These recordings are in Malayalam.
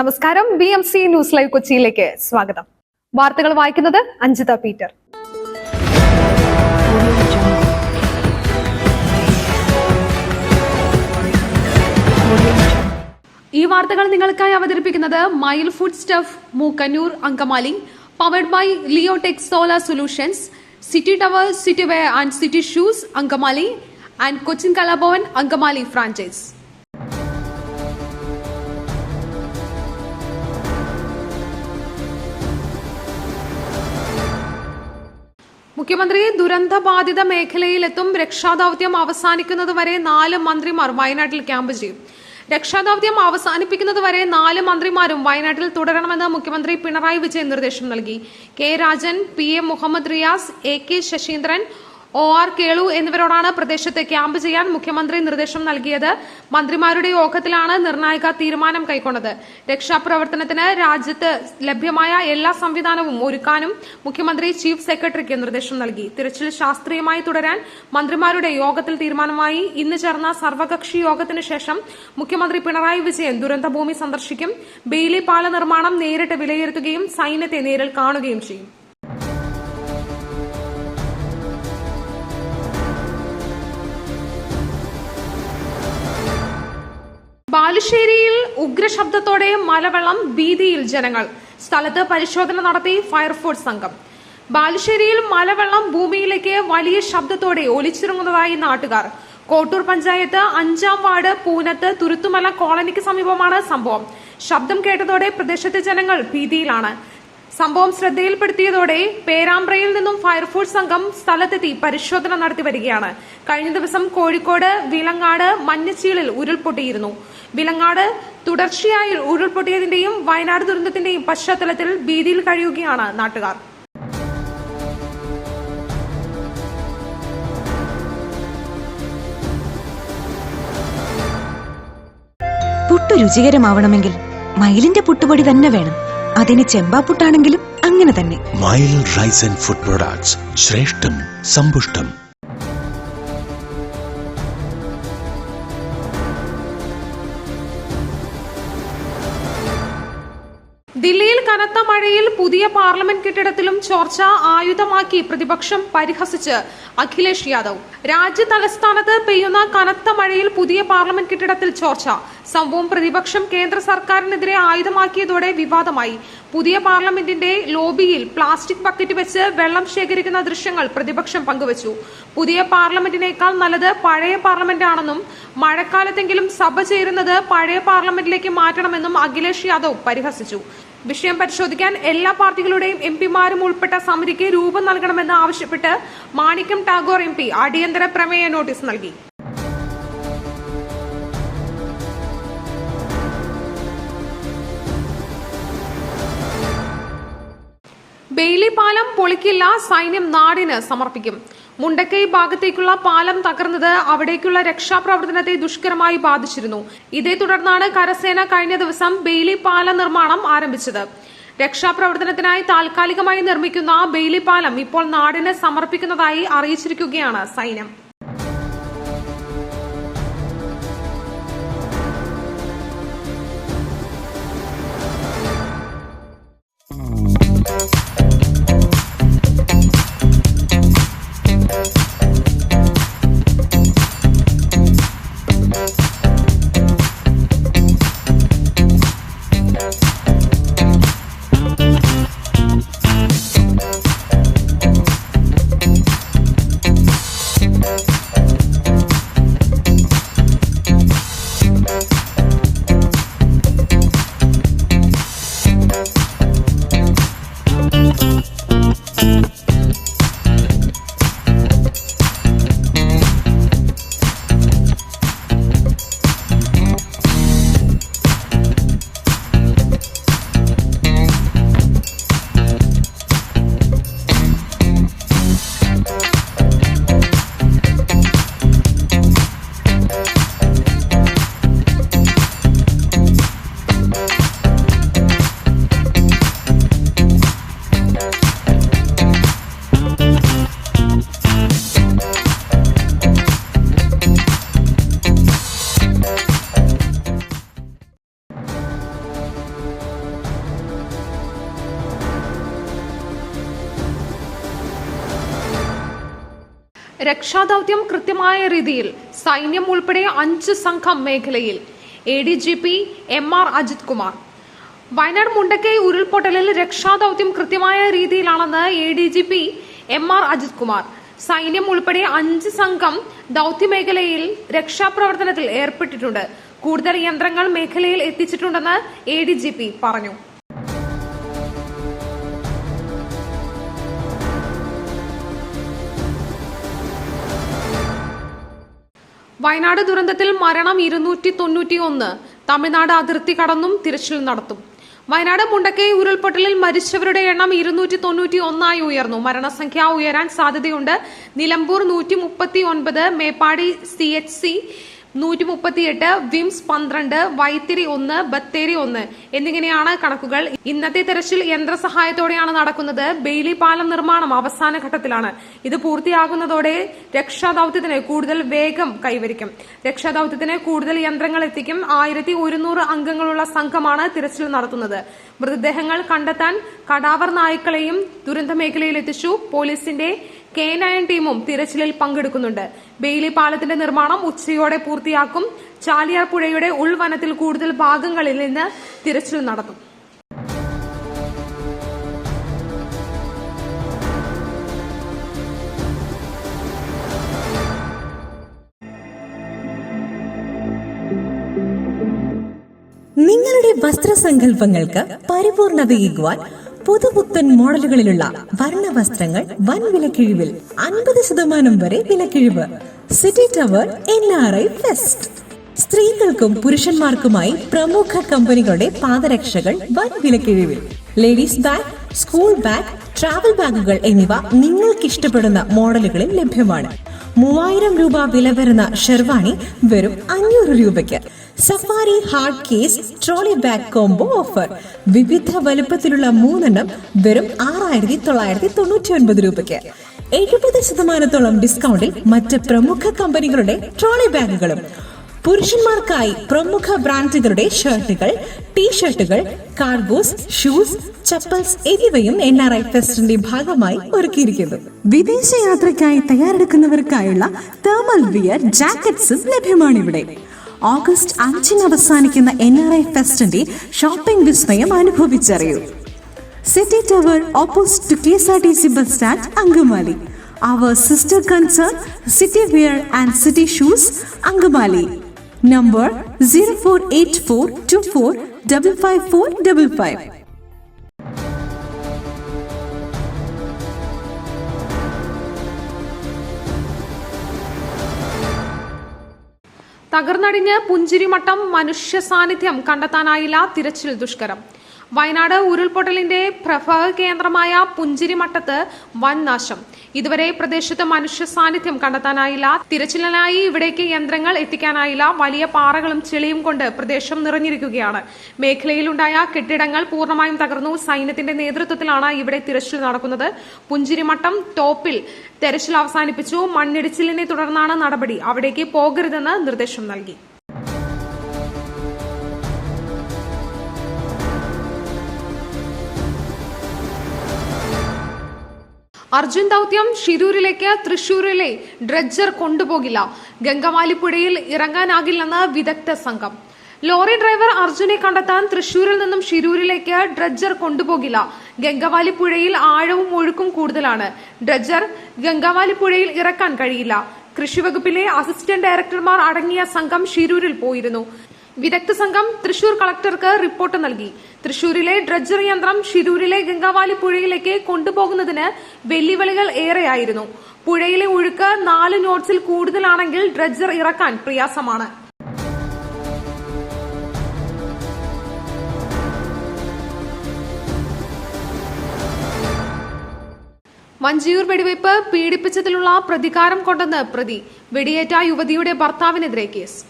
നമസ്കാരം. BMC ന്യൂസ് ലൈവ് കൊച്ചിയിലേക്ക് സ്വാഗതം. വാർത്തകൾ വായിക്കുന്നത് അഞ്ജിത പീറ്റർ. ഈ വാർത്തകൾ നിങ്ങൾക്കായി അവതരിപ്പിക്കുന്നത് mile food stuff Mookkannoor Angamaly, powered by Leotech solar solutions, city tower, city wear and city shoes Angamaly and Cochin Kalabhavan Angamaly franchise. മുഖ്യമന്ത്രി ദുരന്തബാധിത മേഖലയിലെത്തും. രക്ഷാദൌത്യം അവസാനിക്കുന്നതുവരെ 4 മന്ത്രിമാർ വയനാട്ടിൽ ക്യാമ്പ് ചെയ്യും. രക്ഷാദൌത്യം അവസാനിപ്പിക്കുന്നതുവരെ 4 മന്ത്രിമാരും വയനാട്ടിൽ തുടരണമെന്ന് മുഖ്യമന്ത്രി പിണറായി വിജയൻ നിർദ്ദേശം നൽകി. K Rajan, PM Muhammad Riyas, AK Saseendran, OR Kelu എന്നിവരോടാണ് പ്രദേശത്ത് ക്യാമ്പ് ചെയ്യാൻ മുഖ്യമന്ത്രി നിർദ്ദേശം നൽകിയത്. മന്ത്രിമാരുടെ യോഗത്തിലാണ് നിർണായക തീരുമാനം കൈക്കൊണ്ടത്. രക്ഷാപ്രവർത്തനത്തിന് രാജ്യത്ത് ലഭ്യമായ എല്ലാ സംവിധാനവും ഒരുക്കാനും മുഖ്യമന്ത്രി ചീഫ് സെക്രട്ടറിക്ക് നിർദ്ദേശം നൽകി. തിരച്ചിൽ ശാസ്ത്രീയമായി തുടരാൻ മന്ത്രിമാരുടെ യോഗത്തിൽ തീരുമാനമായി. ഇന്ന് ചേർന്ന സർവകക്ഷി യോഗത്തിന് ശേഷം മുഖ്യമന്ത്രി പിണറായി വിജയൻ ദുരന്തഭൂമി സന്ദർശിക്കും. ബെയിലി പാല നിർമ്മാണം നേരിട്ട് വിലയിരുത്തുകയും സൈന്യത്തെ നേരിൽ കാണുകയും ചെയ്യും. ബാലുശ്ശേരിയിൽ ഉഗ്രശബ്ദത്തോടെ മലവെള്ളം, ഭീതിയിൽ ജനങ്ങൾ. സ്ഥലത്ത് പരിശോധന നടത്തി ഫയർഫോഴ്സ് സംഘം. ബാലുശ്ശേരിയിൽ മലവെള്ളം ഭൂമിയിലേക്ക് വലിയ ശബ്ദത്തോടെ ഒലിച്ചിറങ്ങുന്നതായി നാട്ടുകാർ. കോട്ടൂർ പഞ്ചായത്ത് 5-ാം വാർഡ് പൂനത്ത് തുരുത്തുമല കോളനിക്ക് സമീപമാണ് സംഭവം. ശബ്ദം കേട്ടതോടെ പ്രദേശത്തെ ജനങ്ങൾ ഭീതിയിലാണ്. സംഭവം ശ്രദ്ധയിൽപ്പെടുത്തിയതോടെ പേരാമ്പ്രയിൽ നിന്നും ഫയർഫോഴ്സ് സംഘം സ്ഥലത്തെത്തി പരിശോധന നടത്തി വരികയാണ്. കഴിഞ്ഞ ദിവസം കോഴിക്കോട് വിലങ്ങാട് മഞ്ഞച്ചീളിൽ ഉരുൾപൊട്ടിയിരുന്നു. വിലങ്ങാട് തുടർച്ചയായി ഉരുൾപൊട്ടിയതിന്റെയും വയനാട് ദുരന്തത്തിന്റെയും പശ്ചാത്തലത്തിൽ ഭീതിയിൽ കഴിയുകയാണ് നാട്ടുകാർ. പുട്ടു രുചികരമാവണമെങ്കിൽ മയിലിന്റെ പുട്ടുപൊടി തന്നെ വേണം. അതിന് ചെമ്പാപ്പുട്ടാണെങ്കിലും അങ്ങനെ തന്നെ. Mile rice and food products, ശ്രേഷ്ഠം സമ്പുഷ്ടം. ദില്ലിയിൽ കനത്ത മഴയിൽ പുതിയ പാർലമെന്റ് കെട്ടിടത്തിലും ചോർച്ച. ആയുധമാക്കി പ്രതിപക്ഷം പരിഹസിച്ച് അഖിലേഷ് യാദവ്. രാജ്യ തലസ്ഥാനത്ത് പെയ്യുന്ന കനത്ത മഴയിൽ പുതിയ പാർലമെന്റ് കെട്ടിടത്തിൽ ചോർച്ച. സംഭവം പ്രതിപക്ഷം കേന്ദ്ര സർക്കാരിനെതിരെ ആയുധമാക്കിയതോടെ വിവാദമായി. പുതിയ പാർലമെന്റിന്റെ ലോബിയിൽ പ്ലാസ്റ്റിക് ബക്കറ്റ് വെച്ച് വെള്ളം ശേഖരിക്കുന്ന ദൃശ്യങ്ങൾ പ്രതിപക്ഷം പങ്കുവച്ചു. പുതിയ പാർലമെന്റിനേക്കാൾ നല്ലത് പഴയ പാർലമെന്റാണെന്നും മഴക്കാലത്തെങ്കിലും സഭ ചേരുന്നത് പഴയ പാർലമെന്റിലേക്ക് മാറ്റണമെന്നും അഖിലേഷ് യാദവ് പരിഹസിച്ചു. വിഷയം പരിശോധിക്കാൻ എല്ലാ പാർട്ടികളുടെയും MP-മാരും ഉൾപ്പെട്ട സമിതിക്ക് രൂപം നൽകണമെന്ന് ആവശ്യപ്പെട്ട് മാണിക്യം ടാഗോർ MP അടിയന്തര പ്രമേയ നോട്ടീസ് നൽകി. ബെയിലി പാലം പൊളിക്കില്ല, സൈന്യം നാടിന് സമർപ്പിക്കും. മുണ്ടക്കൈ ഭാഗത്തേക്കുള്ള പാലം തകർന്നത് അവിടേക്കുള്ള രക്ഷാപ്രവർത്തനത്തെ ദുഷ്കരമായി ബാധിച്ചിരുന്നു. ഇതേ തുടർന്നാണ് കരസേന കഴിഞ്ഞ ദിവസം ബെയിലി പാല നിർമ്മാണം ആരംഭിച്ചത്. രക്ഷാപ്രവർത്തനത്തിനായി താൽക്കാലികമായി നിർമ്മിക്കുന്ന ബെയിലി പാലം ഇപ്പോൾ നാടിന് സമർപ്പിക്കുന്നതായി അറിയിച്ചിരിക്കുകയാണ് സൈന്യം. രക്ഷാദൌത്യം കൃത്യമായ രീതിയിൽ സൈന്യം ഉൾപ്പെടെ 5 സംഘം മേഖലയിൽ ADGP MR അജിത് കുമാർ. വയനാട് മുണ്ടക്കൈ ഉരുൾപൊട്ടലിൽ രക്ഷാദൌത്യം കൃത്യമായ രീതിയിലാണെന്ന് ADGP MR അജിത് കുമാർ. സൈന്യം ഉൾപ്പെടെ 5 സംഘം ദൌത്യമേഖലയിൽ രക്ഷാപ്രവർത്തനത്തിൽ ഏർപ്പെട്ടിട്ടുണ്ട്. കൂടുതൽ യന്ത്രങ്ങൾ മേഖലയിൽ എത്തിച്ചിട്ടുണ്ടെന്ന് ADGP പറഞ്ഞു. വയനാട് ദുരന്തത്തിൽ മരണം 291. തമിഴ്നാട് അതിർത്തി കടന്നും തിരച്ചിൽ നടത്തും. വയനാട് മുണ്ടക്കൈ ഉരുൾപൊട്ടലിൽ മരിച്ചവരുടെ എണ്ണം 291 ഉയർന്നു. മരണസംഖ്യ ഉയരാൻ സാധ്യതയുണ്ട്. നിലമ്പൂർ 139, മേപ്പാടി CHC 138, വിംസ് 12, വൈത്തിരി 1, ബത്തേരി 1 എന്നിങ്ങനെയാണ് കണക്കുകൾ. ഇന്നത്തെ തെരച്ചിൽ യന്ത്രസഹായത്തോടെയാണ് നടക്കുന്നത്. ബെയിലി പാലം നിർമ്മാണം അവസാന ഘട്ടത്തിലാണ്. ഇത് പൂർത്തിയാകുന്നതോടെ രക്ഷാദൌത്യത്തിന് കൂടുതൽ വേഗം കൈവരിക്കും. രക്ഷാദൌത്യത്തിന് കൂടുതൽ യന്ത്രങ്ങൾ എത്തിക്കും. 1100 അംഗങ്ങളുള്ള സംഘമാണ് തിരച്ചിൽ നടത്തുന്നത്. മൃതദേഹങ്ങൾ കണ്ടെത്താൻ കടാവർ നായ്ക്കളെയും ദുരന്ത മേഖലയിൽ എത്തിച്ചു. പോലീസിന്റെ K9 ടീമും തിരച്ചിലിൽ പങ്കെടുക്കുന്നുണ്ട്. ബെയിലി പാലത്തിന്റെ നിർമ്മാണം ഉച്ചയോടെ പൂർത്തിയാക്കും. ചാലിയാർ പുഴയുടെ ഉൾവനത്തിൽ കൂടുതൽ ഭാഗങ്ങളിൽ നിന്ന് തിരച്ചിൽ നടത്തും. നിങ്ങളുടെ വസ്ത്രസങ്കല്പങ്ങൾക്ക് പരിപൂർണതയേകുവാൻ പുതുപുത്തൻ മോഡലുകളിലുള്ള വർണ്ണ വസ്ത്രങ്ങൾ വൻ വിലക്കിഴിവിൽ 50% വരെ വിലക്കിഴിവ്. City tower NRI fest. സ്ത്രീകൾക്കും പുരുഷന്മാർക്കുമായി പ്രമുഖ കമ്പനികളുടെ പാദരക്ഷകൾ വൻ വിലക്കിഴിവിൽ. Ladies bag, school bag, travel ബാഗുകൾ എന്നിവ നിങ്ങൾക്ക് ഇഷ്ടപ്പെടുന്ന മോഡലുകളിൽ ലഭ്യമാണ്. 3000 രൂപ വില വരുന്ന ഷെർവാണി വെറും 500 രൂപയ്ക്ക്. Safari hard case trolley bag combo offer. വിവിധ വലുപ്പത്തിലുള്ള 3 വെറും 6999 രൂപയ്ക്ക്. 70% ഡിസ്കൗണ്ടിൽ മറ്റ് പ്രമുഖ കമ്പനികളുടെ ട്രോളി ബാഗുകളും. പുരുഷന്മാർക്കായി പ്രമുഖ ബ്രാൻഡുകളുടെ ഷർട്ടുകൾ, ടീഷർട്ടുകൾ, കാർഗോസ്, ഷൂസ്, ചപ്പൽസ് എന്നിവയും NRI ഫെസ്റ്റിന്റെ ഭാഗമായി ഒരുക്കിയിരിക്കുന്നു. വിദേശ യാത്രയ്ക്കായി തയ്യാറെടുക്കുന്നവർക്കായുള്ള തേർമൽ വിയർ ജാക്കറ്റ്സും ലഭ്യമാണിവിടെ. ഓഗസ്റ്റ് 5 അവസാനിക്കുന്ന NRI ഫെസ്റ്റിന്റെ ഷോപ്പിംഗ് വിസ്മയം അനുഭവിച്ചറിയൂ. City tower opposite to KSRTC bus stand, Angamaly. Our sister concern, City Wear and City Shoes, Angamali. Number 048424555555. തകർന്നടിഞ്ഞ് Punchirimattom. മനുഷ്യ സാന്നിധ്യം കണ്ടെത്താനായില്ല. തിരച്ചിൽ ദുഷ്കരം. വയനാട് ഉരുൾപൊട്ടലിന്റെ പ്രഭവ കേന്ദ്രമായ പുഞ്ചിരിമട്ടത്ത് വൻ നാശം. ഇതുവരെ പ്രദേശത്ത് മനുഷ്യ സാന്നിധ്യം കണ്ടെത്താനായില്ല. തിരച്ചിലിനായി ഇവിടേക്ക് യന്ത്രങ്ങൾ എത്തിക്കാനായില്ല. വലിയ പാറകളും ചെളിയും കൊണ്ട് പ്രദേശം നിറഞ്ഞിരിക്കുകയാണ്. മേഖലയിലുണ്ടായ കെട്ടിടങ്ങൾ പൂർണ്ണമായും തകർന്നു. സൈന്യത്തിന്റെ നേതൃത്വത്തിലാണ് ഇവിടെ തിരച്ചിൽ നടക്കുന്നത്. പുഞ്ചിരിമട്ടം ടോപ്പിൽ തെരച്ചിൽ അവസാനിപ്പിച്ചു. മണ്ണിടിച്ചിലിനെ തുടർന്നാണ് നടപടി. അവിടേക്ക് പോകരുതെന്ന് നിർദ്ദേശം നൽകി. അർജുൻ ദൌത്യം ഷിരൂരിലേക്ക് തൃശൂരിലെ ഡ്രഡ്ജർ കൊണ്ടുപോകില്ല. ഗംഗവാലിപ്പുഴയിൽ ഇറങ്ങാനാകില്ലെന്ന് വിദഗ്ധ സംഘം. ലോറി ഡ്രൈവർ അർജുനെ കണ്ടെത്താൻ തൃശൂരിൽ നിന്നും ഷിരൂരിലേക്ക് ഡ്രഡ്ജർ കൊണ്ടുപോകില്ല. ഗംഗവാലിപ്പുഴയിൽ ആഴവും ഒഴുക്കും കൂടുതലാണ്. ഡ്രഡ്ജർ ഗംഗവാലിപ്പുഴയിൽ ഇറക്കാൻ കഴിയില്ല. കൃഷിവകുപ്പിലെ അസിസ്റ്റന്റ് ഡയറക്ടർമാർ അടങ്ങിയ സംഘം ഷിരൂരിൽ പോയിരുന്നു. വിദഗ്ധ സംഘം തൃശൂർ കളക്ടർക്ക് റിപ്പോർട്ട് നൽകി. തൃശൂരിലെ ഡ്രഡ്ജർ യന്ത്രം ഷിരൂരിലെ ഗംഗാവാലി പുഴയിലേക്ക് കൊണ്ടുപോകുന്നതിന് വെല്ലുവിളികൾ ഏറെയായിരുന്നു. പുഴയിലെ ഒഴുക്ക് 4 നോട്ട്സിൽ കൂടുതലാണെങ്കിൽ ഡ്രഡ്ജർ ഇറക്കാൻ പ്രയാസമാണ്. മഞ്ചിയൂർ വെടിവയ്പ് പീഡിപ്പിച്ചതിലുള്ള പ്രതികാരം കൊണ്ടെന്ന് പ്രതി. വെടിയേറ്റ യുവതിയുടെ ഭർത്താവിനെതിരെ കേസ്.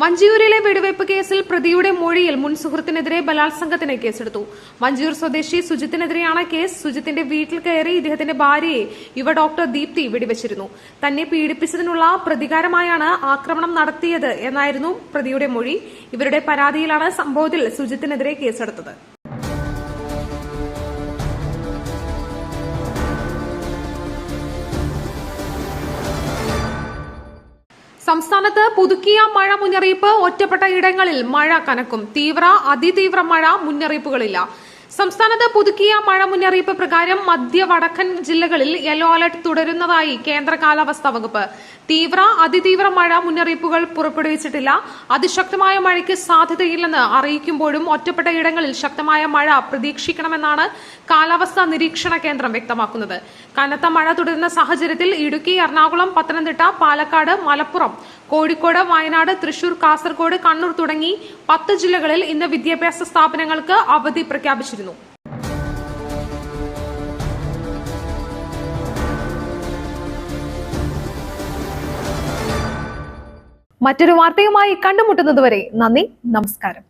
മഞ്ചിയൂരിലെ വെടിവയ്പ് കേസിൽ പ്രതിയുടെ മൊഴിയിൽ മുൻ സുഹൃത്തിനെതിരെ ബലാത്സംഗത്തിന് കേസെടുത്തു. മഞ്ചിയൂർ സ്വദേശി സുജിത്തിനെതിരെയാണ് കേസ്. സുജിത്തിന്റെ വീട്ടിൽ കയറി ഇദ്ദേഹത്തിന്റെ ഭാര്യയെ യുവ ഡോക്ടർ ദീപ്തി വെടിവെച്ചിരുന്നു. തന്നെ പീഡിപ്പിച്ചതിനുള്ള പ്രതികാരമായാണ് ആക്രമണം നടത്തിയത് എന്നായിരുന്നു പ്രതിയുടെ മൊഴി. ഇവരുടെ പരാതിയിലാണ് സംഭവത്തിൽ സുജിത്തിനെതിരെ കേസെടുത്തത്. സംസ്ഥാനത്ത് പുതുക്കിയ മഴ മുന്നറിയിപ്പ്. ഒറ്റപ്പെട്ട ഇടങ്ങളിൽ മഴ കനക്കും. തീവ്ര അതിതീവ്ര മഴ മുന്നറിയിപ്പുകളില്ല. സംസ്ഥാനത്ത് പുതുക്കിയ മഴ മുന്നറിയിപ്പ് പ്രകാരം മധ്യ വടക്കൻ ജില്ലകളിൽ യെല്ലോ അലർട്ട് തുടരുന്നതായി കേന്ദ്ര കാലാവസ്ഥാ വകുപ്പ്. തീവ്ര അതിതീവ്ര മഴ മുന്നറിയിപ്പുകൾ പുറപ്പെടുവിച്ചിട്ടില്ല. അതിശക്തമായ മഴയ്ക്ക് സാധ്യതയില്ലെന്ന് അറിയിക്കുമ്പോഴും ഒറ്റപ്പെട്ട ഇടങ്ങളിൽ ശക്തമായ മഴ പ്രതീക്ഷിക്കണമെന്നാണ് കാലാവസ്ഥാ നിരീക്ഷണ കേന്ദ്രം വ്യക്തമാക്കുന്നത്. കനത്ത മഴ തുടരുന്ന സാഹചര്യത്തിൽ ഇടുക്കി, എറണാകുളം, പത്തനംതിട്ട, പാലക്കാട്, മലപ്പുറം, കോഴിക്കോട്, വയനാട്, തൃശൂർ, കാസർഗോഡ്, കണ്ണൂർ തുടങ്ങി 10 ജില്ലകളിൽ ഇന്ന് വിദ്യാഭ്യാസ സ്ഥാപനങ്ങൾക്ക് അവധി പ്രഖ്യാപിച്ചിരുന്നു. മറ്റൊരു വാർത്തയുമായി കണ്ടുമുട്ടുന്നതുവരെ നന്ദി, നമസ്കാരം.